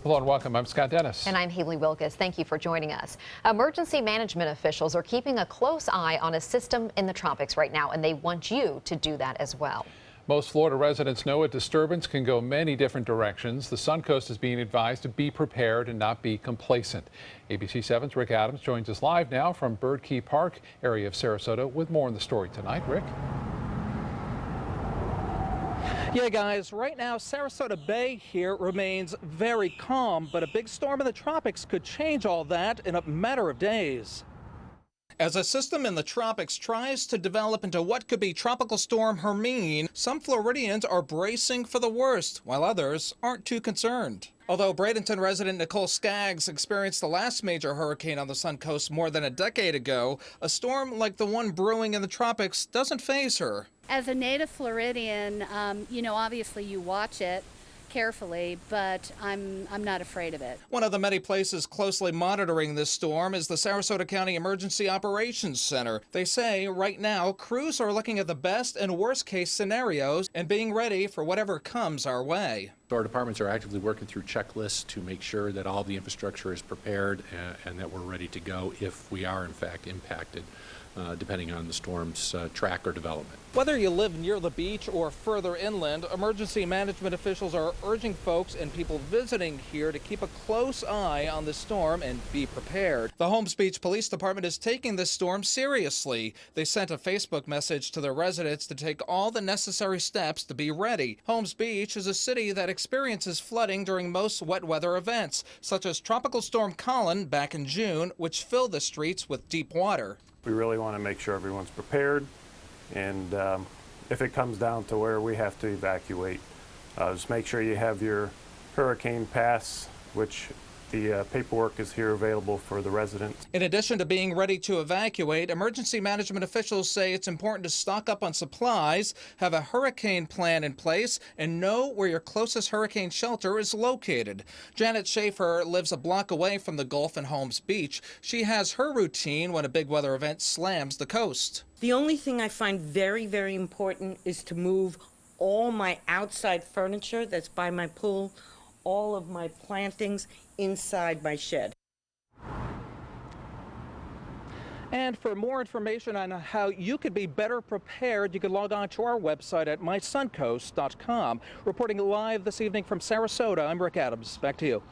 Hello and welcome. I'm Scott Dennis. And I'm Haley Wilkes. Thank you for joining us. Emergency management officials are keeping a close eye on a system in the tropics right now, and they want you to do that as well. Most Florida residents know a disturbance can go many different directions. The Suncoast is being advised to be prepared and not be complacent. ABC 7's Rick Adams joins us live now from Bird Key Park area of Sarasota with more on the story tonight. Rick? Yeah, guys, right now Sarasota Bay here remains very calm, but a big storm in the tropics could change all that in a matter of days. As a system in the tropics tries to develop into what could be Tropical Storm Hermine, some Floridians are bracing for the worst, while others aren't too concerned. Although Bradenton resident Nicole Skaggs experienced the last major hurricane on the Suncoast more than a decade ago, a storm like the one brewing in the tropics doesn't faze her. As a native Floridian, obviously you watch it carefully, but I'm not afraid of it. One of the many places closely monitoring this storm is the Sarasota County Emergency Operations Center. They say right now crews are looking at the best and worst case scenarios and being ready for whatever comes our way. Our departments are actively working through checklists to make sure that all the infrastructure is prepared and that we're ready to go if we are in fact impacted, depending on the storm's track or development. Whether you live near the beach or further inland, emergency management officials are urging folks and people visiting here to keep a close eye on the storm and be prepared. The Holmes Beach Police Department is taking this storm seriously. They sent a Facebook message to their residents to take all the necessary steps to be ready. Holmes Beach is a city that experiences flooding during most wet weather events, such as Tropical Storm Colin back in June, which filled the streets with deep water. We really want to make sure everyone's prepared, and if it comes down to where we have to evacuate, just make sure you have your hurricane pass, which the paperwork is here available for the residents. In addition to being ready to evacuate, emergency management officials say it's important to stock up on supplies, have a hurricane plan in place, and know where your closest hurricane shelter is located. Janet Schaefer lives a block away from the Gulf and Holmes Beach. She has her routine when a big weather event slams the coast. The only thing I find very, very important is to move all my outside furniture that's by my pool, all of my plantings inside my shed. And for more information on how you could be better prepared, you can log on to our website at mysuncoast.com. Reporting live this evening from Sarasota, I'm Rick Adams. Back to you.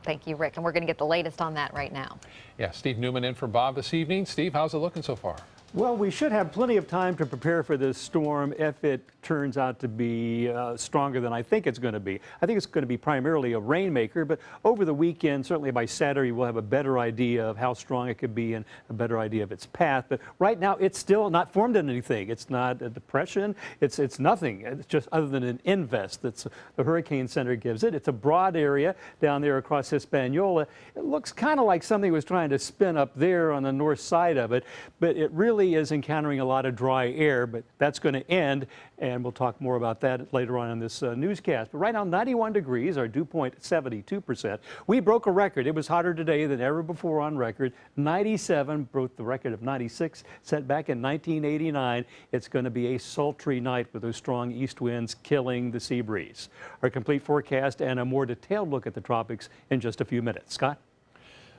Thank you, Rick. And we're going to get the latest on that right now. Yeah, Steve Newman in for Bob this evening. Steve, how's it looking so far? Well, we should have plenty of time to prepare for this storm if it turns out to be stronger than I think it's going to be. I think it's going to be primarily a rainmaker, but over the weekend, certainly by Saturday, we'll have a better idea of how strong it could be and a better idea of its path. But right now, it's still not formed in anything. It's not a depression. It's nothing. It's just other than an invest that the Hurricane Center gives it. It's a broad area down there across Hispaniola. It looks kind of like something was trying to spin up there on the north side of it, but it really is encountering a lot of dry air, but that's going to end, and we'll talk more about that later on in this newscast. But right now, 91 degrees, our dew point 72%. We broke a record. It was hotter today than ever before on record. 97 broke the record of 96 set back in 1989. It's going to be a sultry night with those strong east winds killing the sea breeze. Our complete forecast and a more detailed look at the tropics in just a few minutes. Scott?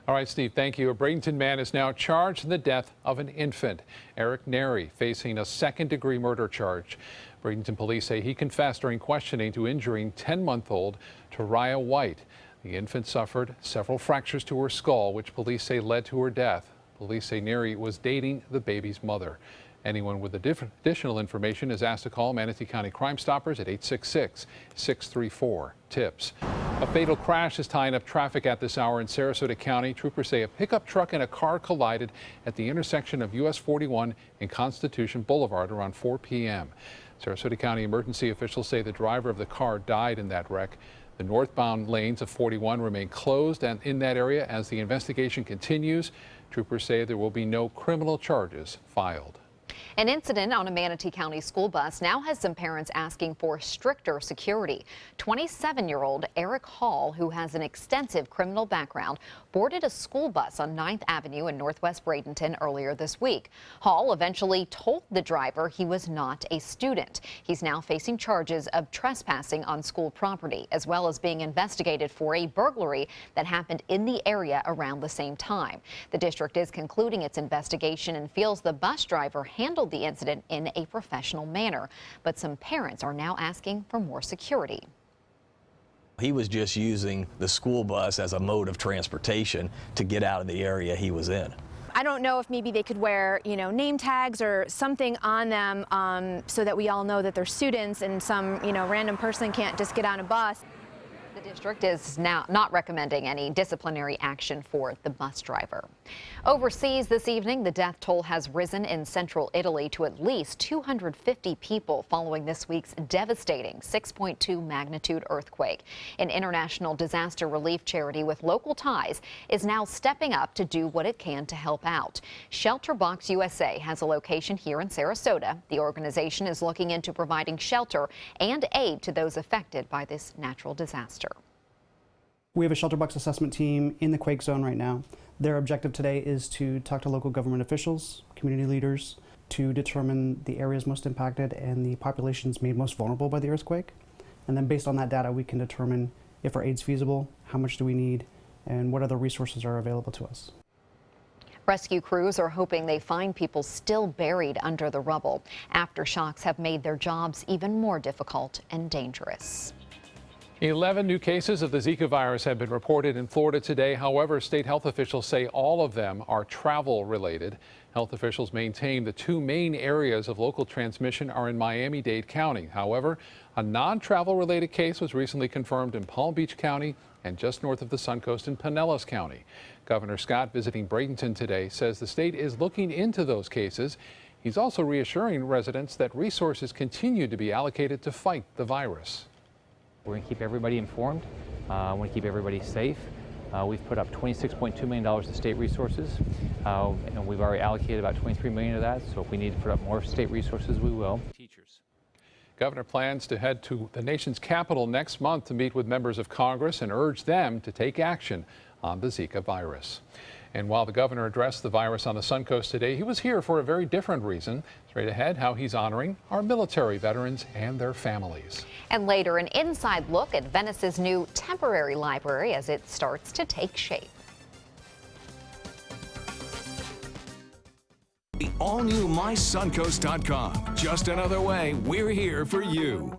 All right, Steve, thank you. A Bradenton man is now charged in the death of an infant. Eric Neri facing a second-degree murder charge. Bradenton police say he confessed during questioning to injuring 10-month-old Taraya White. The infant suffered several fractures to her skull, which police say led to her death. Police say Neri was dating the baby's mother. Anyone with additional information is asked to call Manatee County Crime Stoppers at 866-634-TIPS. A fatal crash is tying up traffic at this hour in Sarasota County. Troopers say a pickup truck and a car collided at the intersection of US 41 and Constitution Boulevard around 4 p.m. Sarasota County emergency officials say the driver of the car died in that wreck. The northbound lanes of 41 remain closed and in that area as the investigation continues. Troopers say there will be no criminal charges filed. An incident on a Manatee County school bus now has some parents asking for stricter security. 27-year-old Eric Hall, who has an extensive criminal background, boarded a school bus on 9th Avenue in Northwest Bradenton earlier this week. Hall eventually told the driver he was not a student. He's now facing charges of trespassing on school property, as well as being investigated for a burglary that happened in the area around the same time. The district is concluding its investigation and feels the bus driver handled the incident in a professional manner, but some parents are now asking for more security. He was just using the school bus as a mode of transportation to get out of the area he was in. I don't know if maybe they could wear, name tags or something on them so that we all know that they're students and some, random person can't just get on a bus. The district is now not recommending any disciplinary action for the bus driver. Overseas this evening, the death toll has risen in central Italy to at least 250 people following this week's devastating 6.2 magnitude earthquake. An international disaster relief charity with local ties is now stepping up to do what it can to help out. Shelter Box USA has a location here in Sarasota. The organization is looking into providing shelter and aid to those affected by this natural disaster. We have a shelter box assessment team in the quake zone right now. Their objective today is to talk to local government officials, community leaders, to determine the areas most impacted and the populations made most vulnerable by the earthquake. And then based on that data, we can determine if our aid's feasible, how much do we need, and what other resources are available to us. Rescue crews are hoping they find people still buried under the rubble. Aftershocks have made their jobs even more difficult and dangerous. 11 new cases of the Zika virus have been reported in Florida today. However, state health officials say all of them are travel related. Health officials maintain the two main areas of local transmission are in Miami-Dade County. However, a non-travel related case was recently confirmed in Palm Beach County and just north of the Suncoast in Pinellas County. Governor Scott, visiting Bradenton today, says the state is looking into those cases. He's also reassuring residents that resources continue to be allocated to fight the virus. We're going to keep everybody informed. We want to keep everybody safe. We've put up $26.2 million of state resources, and we've already allocated about $23 million of that. So if we need to put up more state resources, we will. Teachers. Governor plans to head to the nation's capital next month to meet with members of Congress and urge them to take action on the Zika virus. And while the governor addressed the virus on the Suncoast today, he was here for a very different reason. Straight ahead, how he's honoring our military veterans and their families. And later, an inside look at Venice's new temporary library as it starts to take shape. The all-new mysuncoast.com. Just another way we're here for you.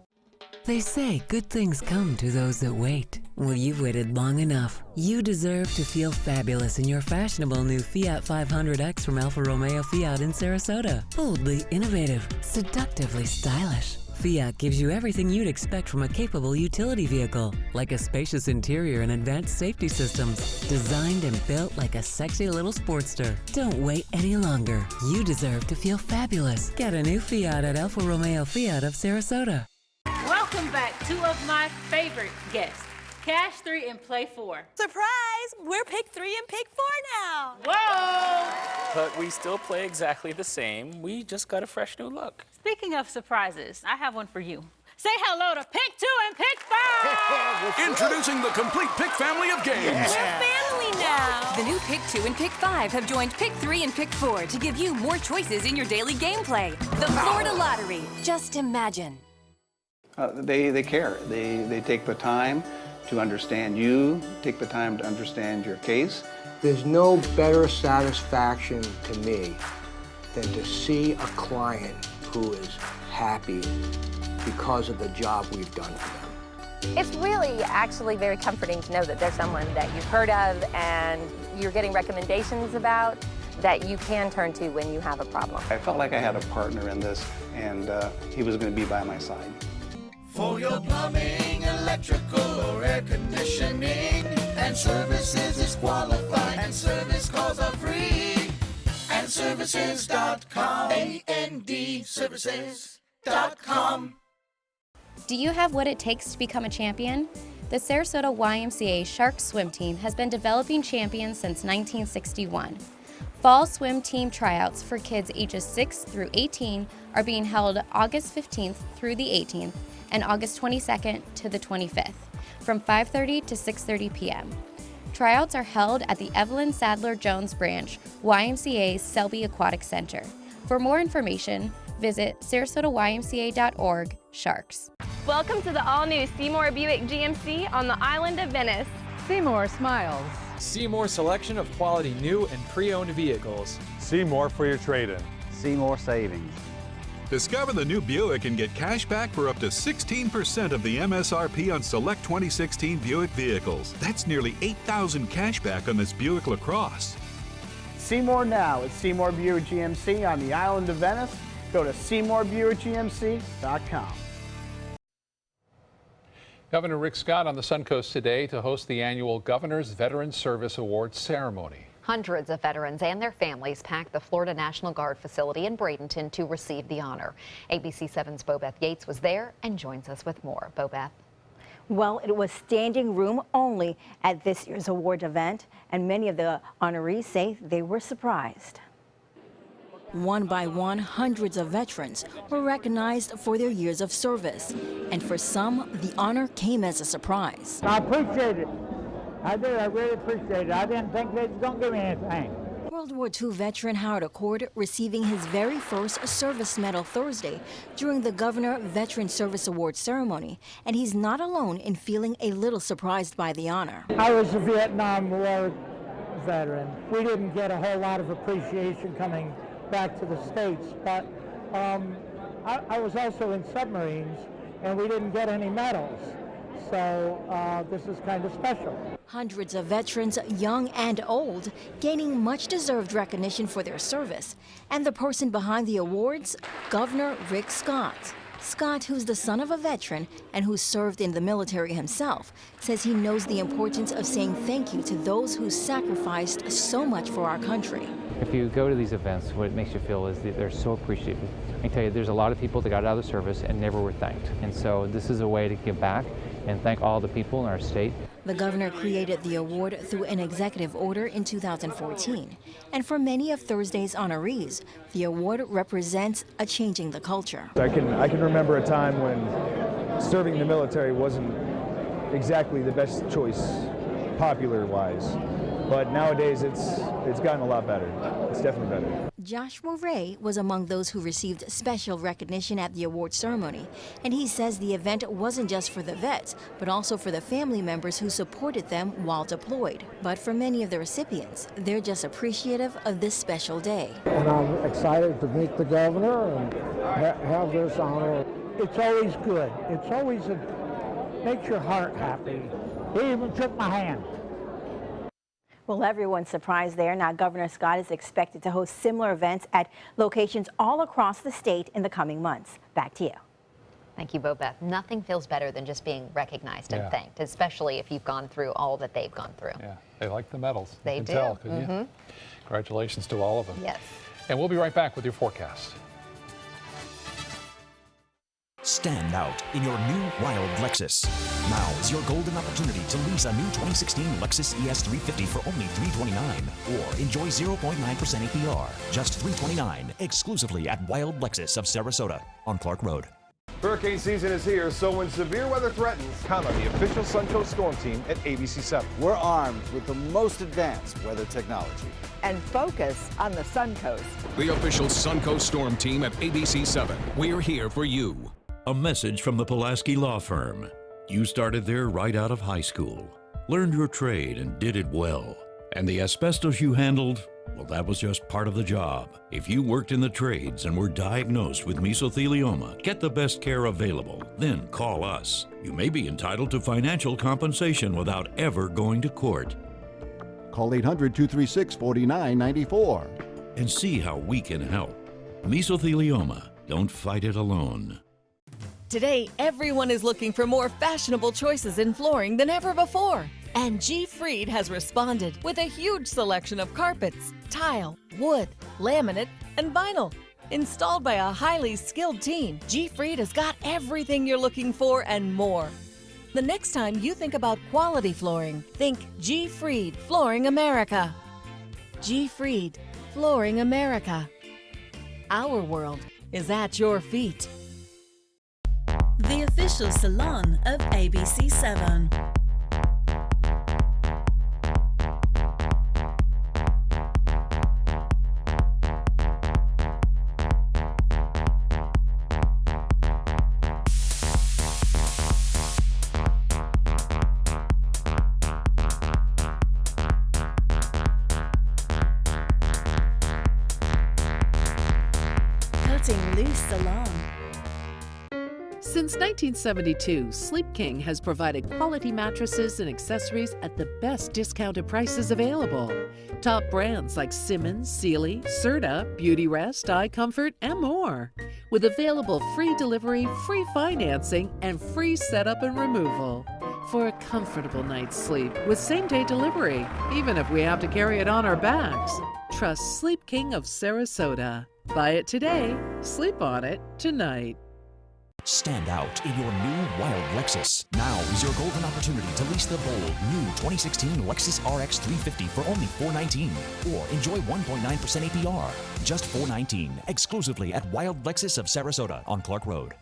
They say good things come to those that wait. Well, you've waited long enough. You deserve to feel fabulous in your fashionable new Fiat 500X from Alfa Romeo Fiat in Sarasota. Boldly innovative, seductively stylish. Fiat gives you everything you'd expect from a capable utility vehicle, like a spacious interior and advanced safety systems, designed and built like a sexy little sportster. Don't wait any longer. You deserve to feel fabulous. Get a new Fiat at Alfa Romeo Fiat of Sarasota. Welcome back, two of my favorite guests, Cash 3 and Play 4. Surprise! We're Pick 3 and Pick 4 now. Whoa! But we still play exactly the same. We just got a fresh new look. Speaking of surprises, I have one for you. Say hello to Pick 2 and Pick 5! Introducing the complete Pick family of games. We're family now. The new Pick 2 and Pick 5 have joined Pick 3 and Pick 4 to give you more choices in your daily gameplay. The Florida Lottery. Just imagine. They care. They take the time to understand you, take the time to understand your case. There's no better satisfaction to me than to see a client who is happy because of the job we've done for them. It's really actually very comforting to know that there's someone that you've heard of and you're getting recommendations about that you can turn to when you have a problem. I felt like I had a partner in this, and he was going to be by my side. For your plumbing, electrical, or air conditioning, and services is qualified, and service calls are free. And services.com, A-N-D, services.com. Do you have what it takes to become a champion? The Sarasota YMCA Shark Swim Team has been developing champions since 1961. Fall swim team tryouts for kids ages 6 through 18 are being held August 15th through the 18th and August 22nd to the 25th from 5:30 to 6:30 p.m. Tryouts are held at the Evelyn Sadler Jones Branch, YMCA's Selby Aquatic Center. For more information, visit SarasotaYMCA.org Sharks. Welcome to the all-new Seymour Buick GMC on the island of Venice. Seymour smiles. Seymour selection of quality new and pre-owned vehicles. Seymour for your trade-in. Seymour savings. Discover the new Buick and get cash back for up to 16% of the MSRP on select 2016 Buick vehicles. That's nearly $8,000 cash back on this Buick LaCrosse. Seymour now at Seymour Buick GMC on the island of Venice. Go to SeymourBuickGMC.com. Governor Rick Scott on the Suncoast today to host the annual Governor's Veterans Service Awards ceremony. Hundreds of veterans and their families packed the Florida National Guard facility in Bradenton to receive the honor. ABC 7's Bobeth Yates was there and joins us with more. Bobeth. Well, it was standing room only at this year's award event, and many of the honorees say they were surprised. One by one, hundreds of veterans were recognized for their years of service. And for some, the honor came as a surprise. I appreciate it. I do. I really appreciate it. I didn't think they was going to give me anything. World War II veteran Howard Accord receiving his very first service medal Thursday during the Governor Veteran Service Award ceremony. And he's not alone in feeling a little surprised by the honor. I was a Vietnam War veteran. We didn't get a whole lot of appreciation coming back to the States, but I was also in submarines, and we didn't get any medals. So this is kind of special. Hundreds of veterans, young and old, gaining much-deserved recognition for their service. And the person behind the awards, Governor Rick Scott. Scott, who's the son of a veteran and who served in the military himself, says he knows the importance of saying thank you to those who sacrificed so much for our country. If you go to these events, what it makes you feel is that they're so appreciated. I can tell you, there's a lot of people that got out of the service and never were thanked. And so this is a way to give back and thank all the people in our state. The governor created the award through an executive order in 2014. And for many of Thursday's honorees, the award represents a changing the culture. I can remember a time when serving in the military wasn't exactly the best choice popular-wise. But nowadays, it's gotten a lot better. It's definitely better. Joshua Ray was among those who received special recognition at the award ceremony. And he says the event wasn't just for the vets, but also for the family members who supported them while deployed. But for many of the recipients, they're just appreciative of this special day. And I'm excited to meet the governor and have this honor. It's always good. It's always makes your heart happy. He even shook my hand. Well, everyone's surprised there. Now, Governor Scott is expected to host similar events at locations all across the state in the coming months. Back to you. Thank you, Bobeth. Nothing feels better than just being recognized and thanked, especially if you've gone through all that they've gone through. Yeah, they like the medals. They you can do. Tell, couldn't you? Congratulations to all of them. Yes. And we'll be right back with your forecast. Stand out in your new WILDE Lexus. Now is your golden opportunity to lease a new 2016 Lexus ES350 for only $329, or enjoy 0.9% APR, just $329, exclusively at WILDE Lexus of Sarasota on Clark Road. Hurricane season is here, so when severe weather threatens, count on the official Suncoast Storm Team at ABC 7. We're armed with the most advanced weather technology. And focus on the Suncoast. The official Suncoast Storm Team at ABC 7. We're here for you. A message from the Pulaski Law Firm. You started there right out of high school, learned your trade and did it well. And the asbestos you handled, well, that was just part of the job. If you worked in the trades and were diagnosed with mesothelioma, get the best care available, then call us. You may be entitled to financial compensation without ever going to court. Call 800-236-4994 and see how we can help. Mesothelioma, don't fight it alone. Today, everyone is looking for more fashionable choices in flooring than ever before. And G. Fried has responded with a huge selection of carpets, tile, wood, laminate, and vinyl. Installed by a highly skilled team, G. Fried has got everything you're looking for and more. The next time you think about quality flooring, think G. Fried Flooring America. G. Fried, Flooring America. Our world is at your feet. The official salon of ABC7. Cutting Loose Salon. Since 1972, Sleep King has provided quality mattresses and accessories at the best discounted prices available. Top brands like Simmons, Sealy, Serta, Beautyrest, iComfort, and more. With available free delivery, free financing, and free setup and removal. For a comfortable night's sleep with same-day delivery, even if we have to carry it on our backs. Trust Sleep King of Sarasota. Buy it today, sleep on it tonight. Stand out in your new Wild Lexus. Now is your golden opportunity to lease the bold new 2016 Lexus RX 350 for only $419, or enjoy 1.9% APR, just $419, exclusively at Wild Lexus of Sarasota on Clark Road.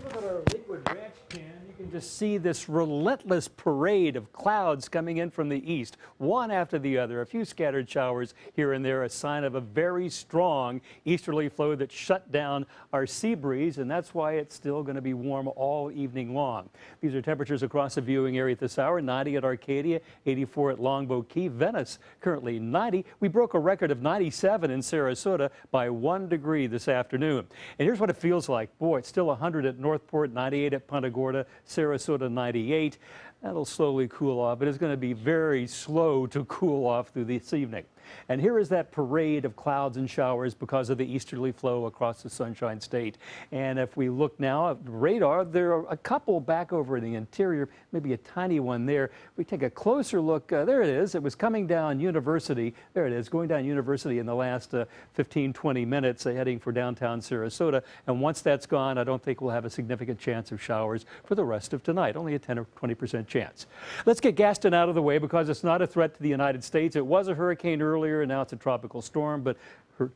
Look at our liquid ranch can. You can just see this relentless parade of clouds coming in from the east, one after the other. A few scattered showers here and there, a sign of a very strong easterly flow that shut down our sea breeze, and that's why it's still going to be warm all evening long. These are temperatures across the viewing area at this hour. 90 at Arcadia, 84 at Longboat Key. Venice currently 90. We broke a record of 97 in Sarasota by 1 degree this afternoon. And here's what it feels like. Boy, it's still 100 at Northport, 98 at Punta Gorda, Sarasota 98. That'll slowly cool off, but it's going to be very slow to cool off through this evening. And here is that parade of clouds and showers because of the easterly flow across the Sunshine State. And if we look now at the radar, there are a couple back over in the interior, maybe a tiny one there. We take a closer look. There it is. It was coming down University. There it is, going down University in the last 15, 20 minutes, heading for downtown Sarasota. And once that's gone, I don't think we'll have a significant chance of showers for the rest of tonight, only a 10 or 20% chance. Let's get Gaston out of the way because it's not a threat to the United States. It was a hurricane earlier, and now it's a tropical storm, but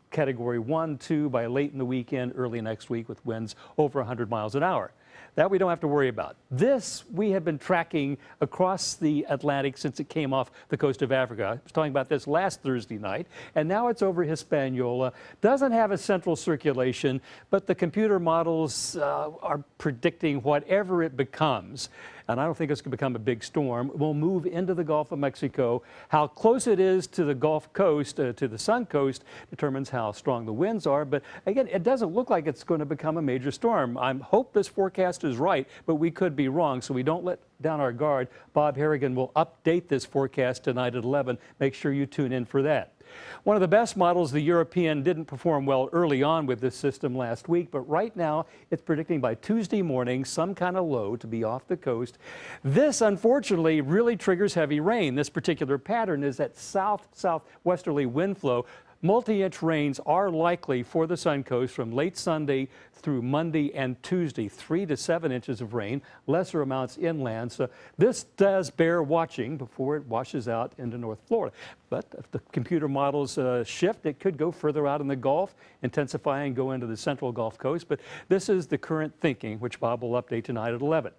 category 1, 2 by late in the weekend, early next week with winds over 100 miles an hour. That we don't have to worry about. This we have been tracking across the Atlantic since it came off the coast of Africa. I was talking about this last Thursday night, and now it's over Hispaniola. Doesn't have a central circulation, but the computer models are predicting whatever it becomes, and I don't think it's going to become a big storm, will move into the Gulf of Mexico. How close it is to the Gulf Coast, to the Sun Coast, determines how strong the winds are. But again, it doesn't look like it's going to become a major storm. I hope this forecast is right, but we could be wrong, so we don't let down our guard. Bob Harrigan will update this forecast tonight at 11. Make sure you tune in for that. One of the best models, the European, didn't perform well early on with this system last week, but right now it's predicting by Tuesday morning some kind of low to be off the coast. This, unfortunately, really triggers heavy rain. This particular pattern is that southwesterly wind flow. Multi-inch rains are likely for the Sun Coast from late Sunday through Monday and Tuesday, 3 to 7 inches of rain, lesser amounts inland. So this does bear watching before it washes out into North Florida. But if the computer models shift, it could go further out in the Gulf, intensify and go into the central Gulf Coast. But this is the current thinking, which Bob will update tonight at 11.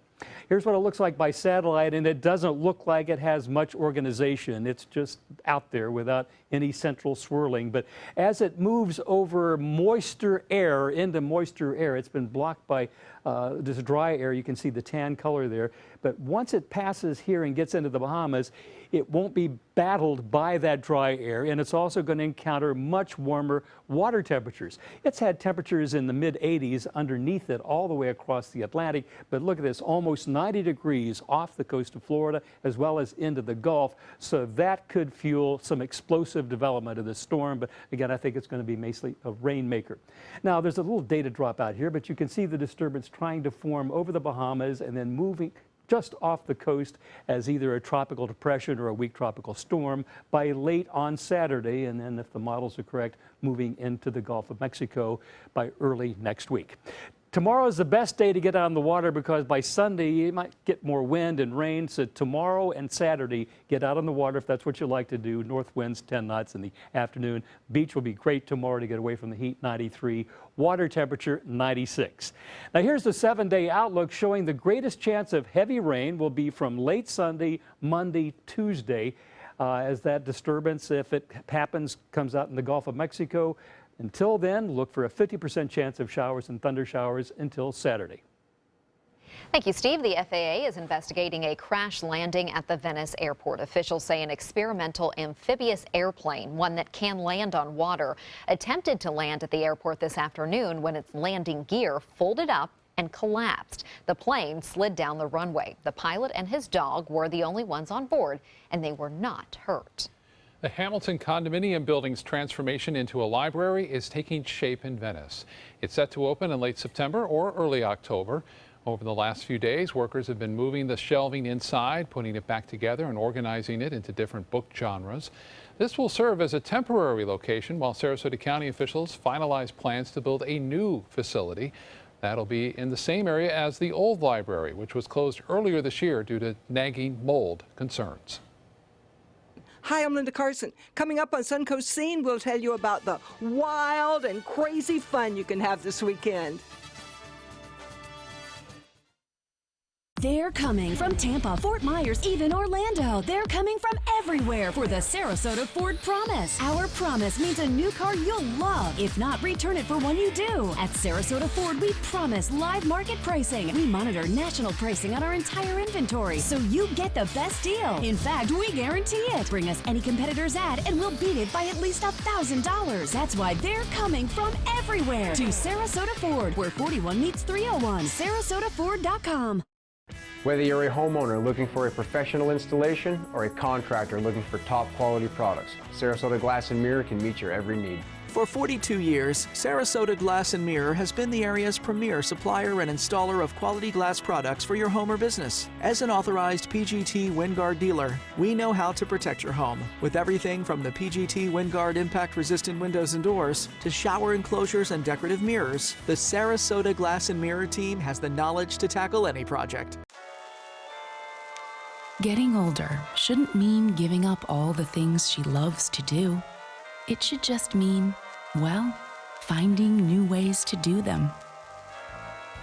Here's what it looks like by satellite, and it doesn't look like it has much organization. It's just out there without any central swirling. But as it moves over moisture air into moisture air, it's been blocked by this dry air. You can see the tan color there. But once it passes here and gets into the Bahamas, it won't be battled by that dry air, and it's also going to encounter much warmer water temperatures. It's had temperatures in the mid-80s underneath it all the way across the Atlantic, but look at this, almost 90 degrees off the coast of Florida as well as into the Gulf, so that could fuel some explosive development of this storm, but again, I think it's going to be mostly a rainmaker. Now, there's a little data drop out here, but you can see the disturbance trying to form over the Bahamas and then moving just off the coast as either a tropical depression or a weak tropical storm by late on Saturday, and then if the models are correct, moving into the Gulf of Mexico by early next week. Tomorrow is the best day to get out on the water because by Sunday you might get more wind and rain. So tomorrow and Saturday, get out on the water if that's what you like to do. North winds 10 knots in the afternoon. Beach will be great tomorrow to get away from the heat, 93. Water temperature 96. Now here's the 7-day outlook showing the greatest chance of heavy rain will be from late Sunday, Monday, Tuesday, as that disturbance, if it happens, comes out in the Gulf of Mexico. Until then, look for a 50% chance of showers and thunder showers until Saturday. Thank you, Steve. The FAA is investigating a crash landing at the Venice airport. Officials say an experimental amphibious airplane, one that can land on water, attempted to land at the airport this afternoon when its landing gear folded up and collapsed. The plane slid down the runway. The pilot and his dog were the only ones on board, and they were not hurt. The Hamilton condominium building's transformation into a library is taking shape in Venice. It's set to open in late September or early October. Over the last few days, workers have been moving the shelving inside, putting it back together and organizing it into different book genres. This will serve as a temporary location while Sarasota County officials finalize plans to build a new facility. That'll be in the same area as the old library, which was closed earlier this year due to nagging mold concerns. Hi, I'm Linda Carson. Coming up on Suncoast Scene, we'll tell you about the wild and crazy fun you can have this weekend. They're coming from Tampa, Fort Myers, even Orlando. They're coming from everywhere for the Sarasota Ford Promise. Our promise means a new car you'll love. If not, return it for one you do. At Sarasota Ford, we promise live market pricing. We monitor national pricing on our entire inventory, so you get the best deal. In fact, we guarantee it. Bring us any competitor's ad, and we'll beat it by at least $1,000. That's why they're coming from everywhere to Sarasota Ford, where 41 meets 301. SarasotaFord.com. Whether you're a homeowner looking for a professional installation or a contractor looking for top quality products, Sarasota Glass and Mirror can meet your every need. For 42 years, Sarasota Glass and Mirror has been the area's premier supplier and installer of quality glass products for your home or business. As an authorized PGT WindGuard dealer, we know how to protect your home with everything from the PGT WindGuard impact-resistant windows and doors to shower enclosures and decorative mirrors. The Sarasota Glass and Mirror team has the knowledge to tackle any project. Getting older shouldn't mean giving up all the things she loves to do. It should just mean, well, finding new ways to do them.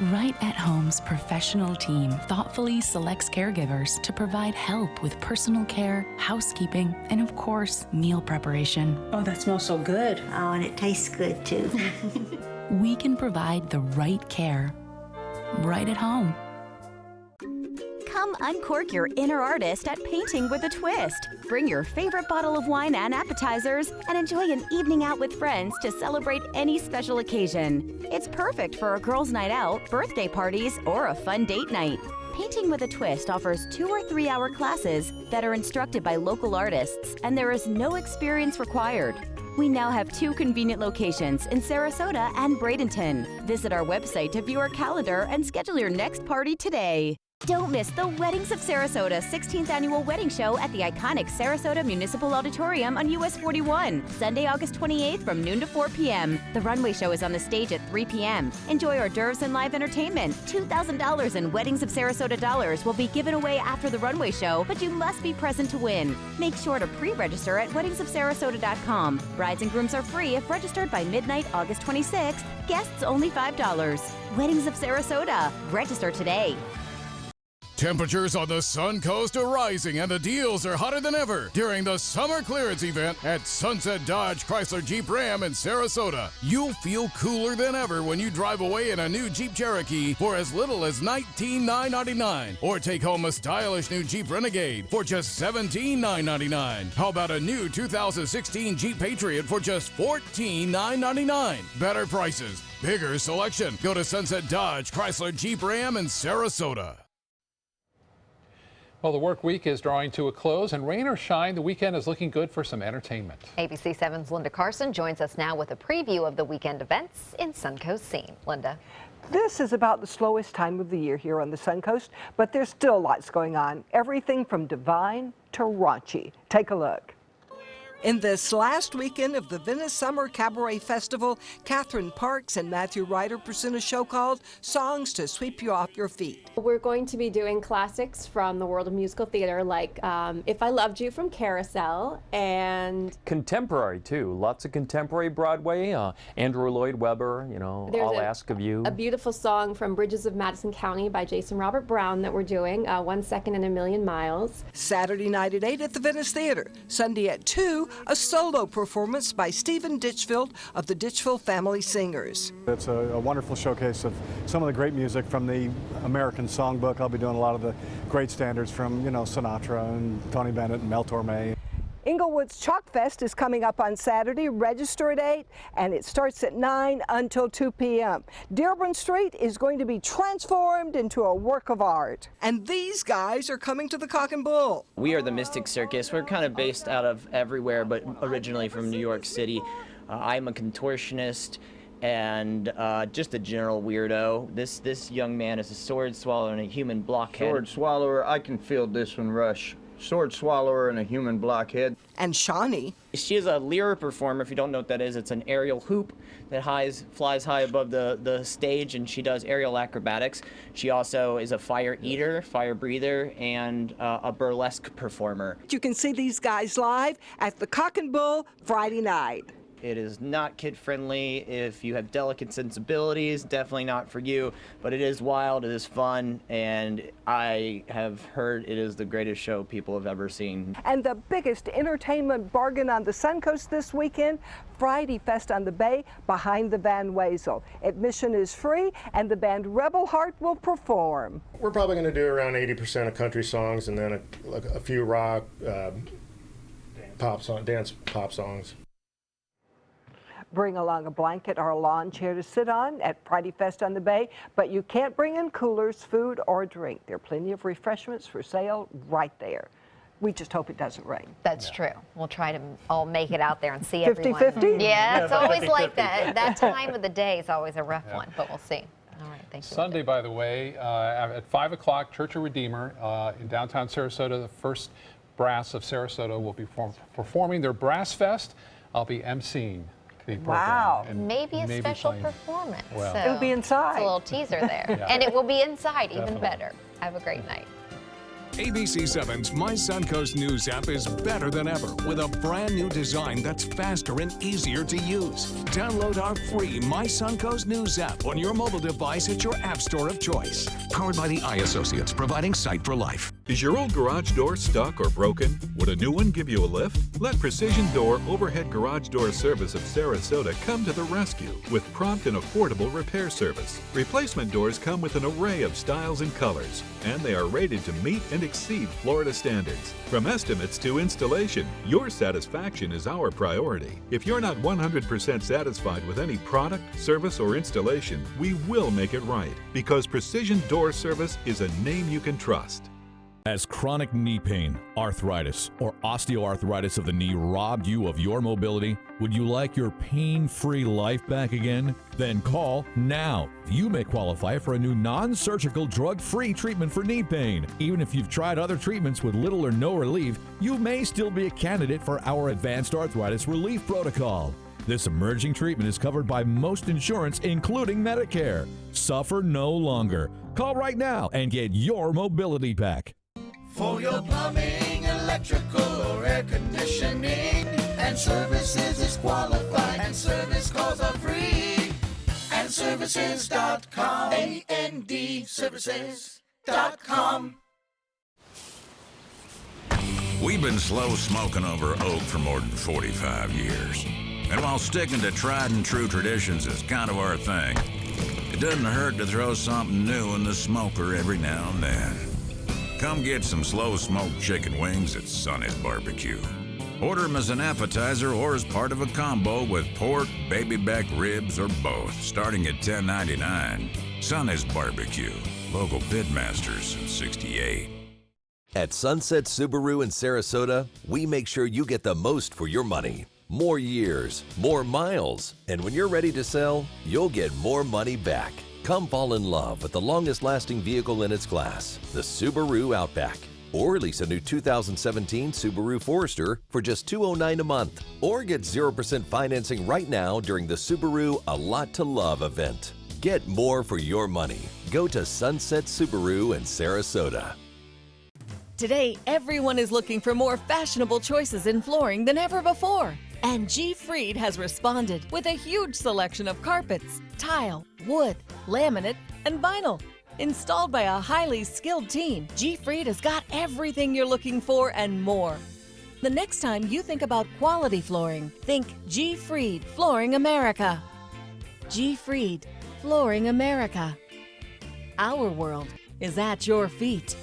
Right at Home's professional team thoughtfully selects caregivers to provide help with personal care, housekeeping, and of course, meal preparation. Oh, that smells so good. Oh, and it tastes good too. We can provide the right care right at home. Come uncork your inner artist at Painting with a Twist. Bring your favorite bottle of wine and appetizers and enjoy an evening out with friends to celebrate any special occasion. It's perfect for a girls' night out, birthday parties, or a fun date night. Painting with a Twist offers 2 or 3 hour classes that are instructed by local artists, and there is no experience required. We now have 2 convenient locations in Sarasota and Bradenton. Visit our website to view our calendar and schedule your next party today. Don't miss the Weddings of Sarasota 16th Annual Wedding Show at the iconic Sarasota Municipal Auditorium on US 41, Sunday, August 28th from noon to 4 p.m. The runway show is on the stage at 3 p.m. Enjoy hors d'oeuvres and live entertainment. $2,000 in Weddings of Sarasota dollars will be given away after the runway show, but you must be present to win. Make sure to pre-register at weddingsofsarasota.com. Brides and grooms are free if registered by midnight, August 26th. Guests only $5. Weddings of Sarasota. Register today. Temperatures on the Sun Coast are rising and the deals are hotter than ever during the summer clearance event at Sunset Dodge Chrysler Jeep Ram in Sarasota. You'll feel cooler than ever when you drive away in a new Jeep Cherokee for as little as $19,999 or take home a stylish new Jeep Renegade for just $17,999. How about a new 2016 Jeep Patriot for just $14,999? Better prices, bigger selection. Go to Sunset Dodge Chrysler Jeep Ram in Sarasota. Well, the work week is drawing to a close, and rain or shine, the weekend is looking good for some entertainment. ABC 7's Linda Carson joins us now with a preview of the weekend events in Suncoast Scene. Linda. This is about the slowest time of the year here on the Suncoast, but there's still lots going on. Everything from divine to raunchy. Take a look. In this last weekend of the Venice Summer Cabaret Festival, Catherine Parks and Matthew Ryder present a show called Songs to Sweep You Off Your Feet. We're going to be doing classics from the world of musical theater, like If I Loved You from Carousel, and contemporary too. Lots of contemporary Broadway. Andrew Lloyd Webber, you know, I'll Ask of You. A beautiful song from Bridges of Madison County by Jason Robert Brown that we're doing, 1 Second in a Million Miles. Saturday night at 8 at the Venice Theater. Sunday at 2, a solo performance by Stephen Ditchfield of the Ditchfield Family Singers. It's a wonderful showcase of some of the great music from the American Songbook. I'll be doing a lot of the great standards from, you know, Sinatra and Tony Bennett and Mel Torme. Inglewood's Chalk Fest is coming up on Saturday. Register at 8, and it starts at 9 until 2 p.m. Dearborn Street is going to be transformed into a work of art. And these guys are coming to the Cock and Bull. We are the Mystic Circus. We're kind of based out of everywhere, but originally from New York City. I'm a contortionist and just a general weirdo. This young man is a sword swallower and a human blockhead. Sword swallower, I can feel this one rush. Sword swallower and a human blockhead. And Shawnee. She is a lyra performer. If you don't know what that is, it's an aerial hoop that flies high above the stage, and she does aerial acrobatics. She also is a fire eater, fire breather, and a burlesque performer. You can see these guys live at the Cock and Bull Friday night. It is not kid-friendly. If you have delicate sensibilities, definitely not for you. But it is wild, it is fun, and I have heard it is the greatest show people have ever seen. And the biggest entertainment bargain on the Suncoast this weekend, Friday Fest on the Bay behind the Van Wezel. Admission is free, and the band Rebel Heart will perform. We're probably going to do around 80% of country songs and then a few rock, dance pop songs. Bring along a blanket or a lawn chair to sit on at Friday Fest on the Bay, but you can't bring in coolers, food, or drink. There are plenty of refreshments for sale right there. We just hope it doesn't rain. That's true. We'll try to all make it out there and see everyone. 50-50? Yeah, it's always like that. That time of the day is always a rough one, but we'll see. All right, thank you. Sunday, by the way, at 5 o'clock, Church of Redeemer in downtown Sarasota, the First Brass of Sarasota will be performing their Brass Fest. I'll be emceeing. Wow. Maybe a special performance. Well, so it'll be inside. It's a little teaser there. Yeah. And it will be inside, even Definitely. better. Have a great night. ABC7's My Suncoast News app is better than ever with a brand new design that's faster and easier to use. Download our free My Suncoast News app on your mobile device at your app store of choice. Powered by the iAssociates, providing sight for life. Is your old garage door stuck or broken? Would a new one give you a lift? Let Precision Door Overhead Garage Door Service of Sarasota come to the rescue with prompt and affordable repair service. Replacement doors come with an array of styles and colors, and they are rated to meet and exceed Florida standards. From estimates to installation, your satisfaction is our priority. If you're not 100% satisfied with any product, service, or installation, we will make it right, because Precision Door Service is a name you can trust. Has chronic knee pain, arthritis, or osteoarthritis of the knee robbed you of your mobility? Would you like your pain-free life back again? Then call now. You may qualify for a new non-surgical, drug-free treatment for knee pain. Even if you've tried other treatments with little or no relief, you may still be a candidate for our Advanced Arthritis Relief Protocol. This emerging treatment is covered by most insurance, including Medicare. Suffer no longer. Call right now and get your mobility back. For your plumbing, electrical, or air conditioning, and services is qualified, and service calls are free. And services.com, AND services.com. We've been slow smoking over oak for more than 45 years. And while sticking to tried and true traditions is kind of our thing, it doesn't hurt to throw something new in the smoker every now and then. Come get some slow-smoked chicken wings at Sonny's Barbecue. Order them as an appetizer or as part of a combo with pork, baby back ribs, or both, starting at $10.99. Sonny's Barbecue, local pitmasters since '68. At Sunset Subaru in Sarasota, we make sure you get the most for your money. More years, more miles, and when you're ready to sell, you'll get more money back. Come fall in love with the longest-lasting vehicle in its class, the Subaru Outback. Or lease a new 2017 Subaru Forester for just $209 a month. Or get 0% financing right now during the Subaru A Lot to Love event. Get more for your money. Go to Sunset Subaru in Sarasota. Today, everyone is looking for more fashionable choices in flooring than ever before. And G. Fried has responded with a huge selection of carpets, tile, wood, laminate, and vinyl. Installed by a highly skilled team, G. Fried has got everything you're looking for and more. The next time you think about quality flooring, think G. Fried Flooring America. G. Fried Flooring America. Our world is at your feet.